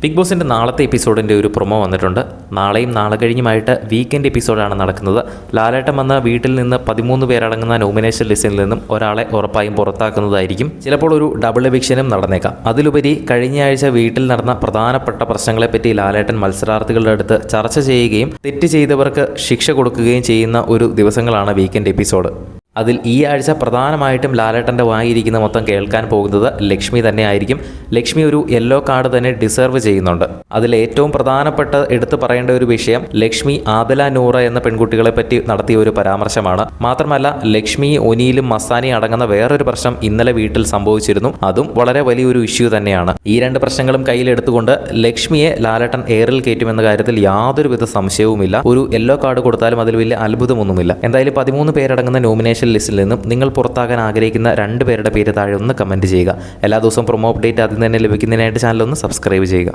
Big ബോസിൻ്റെ നാളത്തെ എപ്പിസോഡിൻ്റെ ഒരു പ്രൊമോ വന്നിട്ടുണ്ട്. നാളെയും നാളെ കഴിഞ്ഞുമായിട്ട് വീക്കെൻഡ് എപ്പിസോഡാണ് നടക്കുന്നത്. ലാലേട്ടൻ വന്ന വീട്ടിൽ നിന്ന് 13 പേരടങ്ങുന്ന നോമിനേഷൻ ലിസ്റ്റിൽ നിന്നും ഒരാളെ ഉറപ്പായും പുറത്താക്കുന്നതായിരിക്കും. ചിലപ്പോൾ ഒരു ഡബിൾ എവിക്ഷനും നടന്നേക്കാം. അതിലുപരി കഴിഞ്ഞയാഴ്ച വീട്ടിൽ നടന്ന പ്രധാനപ്പെട്ട പ്രശ്നങ്ങളെപ്പറ്റി ലാലേട്ടൻ മത്സരാർത്ഥികളുടെ അടുത്ത് ചർച്ച ചെയ്യുകയും തെറ്റ് ചെയ്തവർക്ക് ശിക്ഷ കൊടുക്കുകയും ചെയ്യുന്ന ഒരു ദിവസങ്ങളാണ് വീക്കെൻഡ് എപ്പിസോഡ്. അതിൽ ഈ ആഴ്ച പ്രധാനമായിട്ടും ലാലേട്ടൻ്റെ വാങ്ങിയിരിക്കുന്ന മൊത്തം കേൾക്കാൻ പോകുന്നത് ലക്ഷ്മി തന്നെയായിരിക്കും. ലക്ഷ്മി ഒരു യെല്ലോ കാർഡ് തന്നെ ഡിസർവ് ചെയ്യുന്നുണ്ട്. അതിൽ ഏറ്റവും പ്രധാനപ്പെട്ട എടുത്തു പറയേണ്ട ഒരു വിഷയം ലക്ഷ്മി ആദില നൂറ എന്ന പെൺകുട്ടികളെ പറ്റി നടത്തിയ ഒരു പരാമർശമാണ്. മാത്രമല്ല ലക്ഷ്മി ഒനിയിലും മസ്താനി അടങ്ങുന്ന വേറൊരു പ്രശ്നം ഇന്നലെ വീട്ടിൽ സംഭവിച്ചിരുന്നു. അതും വളരെ വലിയൊരു ഇഷ്യൂ തന്നെയാണ്. ഈ രണ്ട് പ്രശ്നങ്ങളും കയ്യിലെടുത്തുകൊണ്ട് ലക്ഷ്മിയെ ലാലേട്ടൻ എയറിൽ കയറ്റുമെന്ന കാര്യത്തിൽ യാതൊരുവിധ സംശയവുമില്ല. ഒരു യെല്ലോ കാർഡ് കൊടുത്താലും അതിൽ വലിയ അത്ഭുതമൊന്നുമില്ല. എന്തായാലും 13 പേരടങ്ങുന്ന നോമിനേഷൻ ലിസ്റ്റിൽ നിന്നും നിങ്ങൾ പുറത്താകാൻ ആഗ്രഹിക്കുന്ന 2 പേരുടെ പേര് താഴെ ഒന്ന് കമൻറ്റ് ചെയ്യുക. എല്ലാ ദിവസവും പ്രൊമോ അപ്ഡേറ്റ് ആദ്യം തന്നെ ലഭിക്കുന്നതിനായിട്ട് ചാനൽ ഒന്ന് സബ്സ്ക്രൈബ് ചെയ്യുക.